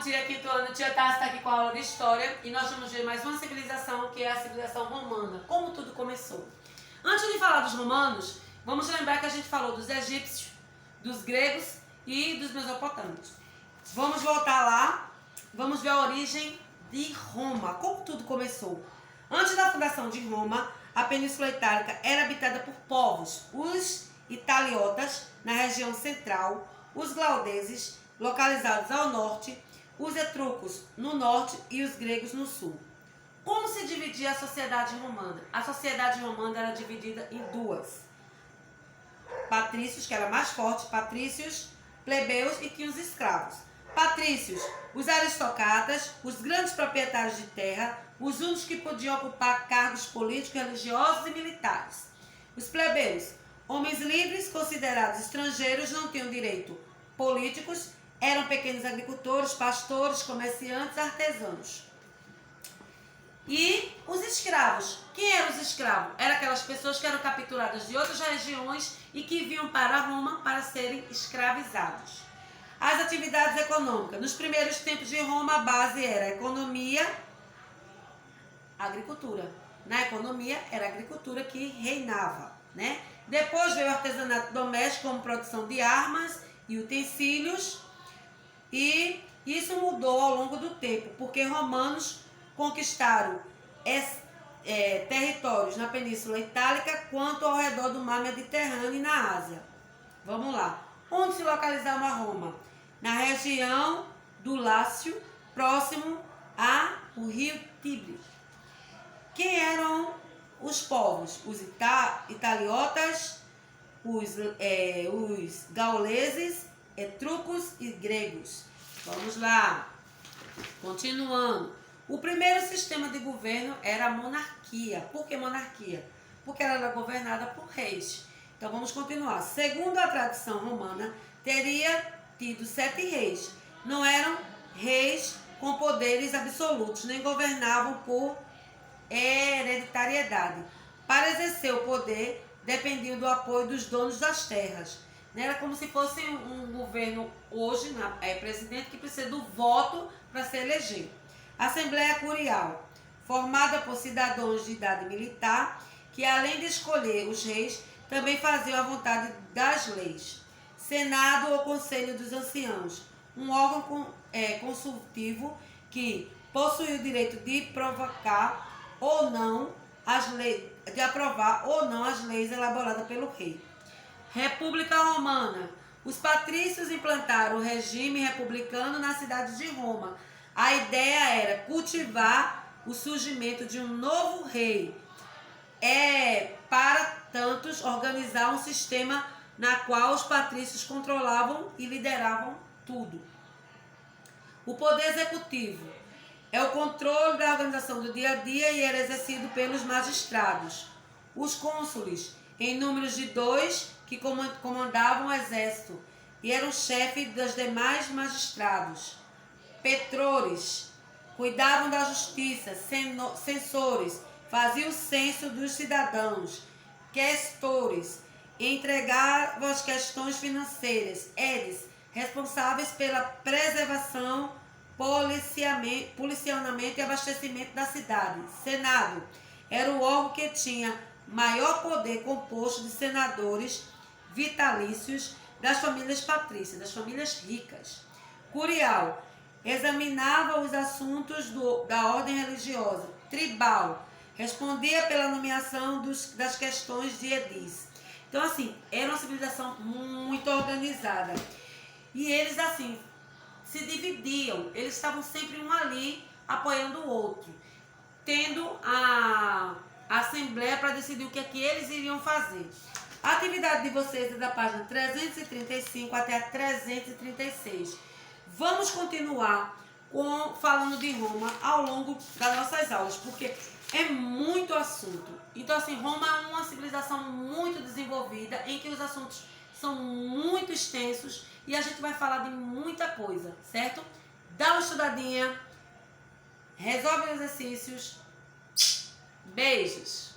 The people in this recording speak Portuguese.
dia, quinto ano. Tia Tassi está aqui com a aula de História e nós vamos ver mais uma civilização, que é a civilização romana. Como tudo começou. Antes de falar dos romanos, vamos lembrar que a gente falou dos egípcios, dos gregos e dos mesopotâmios. Vamos voltar lá, vamos ver a origem de Roma. Como tudo começou. Antes da fundação de Roma, a Península Itálica era habitada por povos, os italiotas, na região central, os glaudeses, localizados ao norte, os etruscos no norte e os gregos no sul. Como se dividia a sociedade romana? A sociedade romana era dividida em duas. Patrícios, que era mais forte, patrícios, plebeus e tinha os escravos. Patrícios, os aristocratas, os grandes proprietários de terra, os únicos que podiam ocupar cargos políticos, religiosos e militares. Os plebeus, homens livres, considerados estrangeiros, não tinham direito políticos, eram pequenos agricultores, pastores, comerciantes, artesãos. E os escravos. Quem eram os escravos? Eram aquelas pessoas que eram capturadas de outras regiões e que vinham para Roma para serem escravizados. As atividades econômicas. Nos primeiros tempos de Roma, a base era a economia, a agricultura. Na economia, era a agricultura que reinava, né? Depois veio o artesanato doméstico, como produção de armas e utensílios. E isso mudou ao longo do tempo, porque romanos conquistaram territórios na Península Itálica quanto ao redor do mar Mediterrâneo e na Ásia. Vamos lá. Onde se localizava Roma? Na região do Lácio, próximo ao rio Tibre. Quem eram os povos? Os italiotas, os gauleses, etruscos e gregos. Vamos lá. Continuando. O primeiro sistema de governo era a monarquia. Por que monarquia? Porque ela era governada por reis. Então vamos continuar. Segundo a tradição romana, teria tido 7 reis. Não eram reis com poderes absolutos, nem governavam por hereditariedade. Para exercer o poder, dependiam do apoio dos donos das terras. Era como se fosse um governo hoje, presidente, que precisa do voto para se eleger. Assembleia Curial, formada por cidadãos de idade militar, que além de escolher os reis, também faziam a vontade das leis. Senado ou Conselho dos Anciãos, um órgão consultivo que possuía o direito de provocar ou não as leis, de aprovar ou não as leis elaboradas pelo rei. República Romana. Os patrícios implantaram o regime republicano na cidade de Roma. A ideia era cultivar o surgimento de um novo rei. Para tantos, organizar um sistema na qual os patrícios controlavam e lideravam tudo. O poder executivo é o controle da organização do dia a dia e era exercido pelos magistrados. Os cônsules, em números de 2, que comandavam o exército e eram chefe dos demais magistrados. Petrores, cuidavam da justiça. Censores, faziam o censo dos cidadãos. Questores, entregavam as questões financeiras. Edes, responsáveis pela preservação, policiamento e abastecimento da cidade. Senado, era o órgão que tinha maior poder, composto de senadores vitalícios das famílias patrícias, das famílias ricas. Curial, examinava os assuntos da ordem religiosa. Tribal, respondia pela nomeação das questões de edis. Então, assim, era uma civilização muito organizada. E eles, assim, se dividiam. Eles estavam sempre um ali apoiando o outro, tendo a assembleia para decidir o que é que eles iriam fazer. A atividade de vocês é da página 335 até a 336. Vamos continuar falando de Roma ao longo das nossas aulas, porque é muito assunto. Então, assim, Roma é uma civilização muito desenvolvida, em que os assuntos são muito extensos e a gente vai falar de muita coisa, certo? Dá uma estudadinha, resolve os exercícios. Beijos!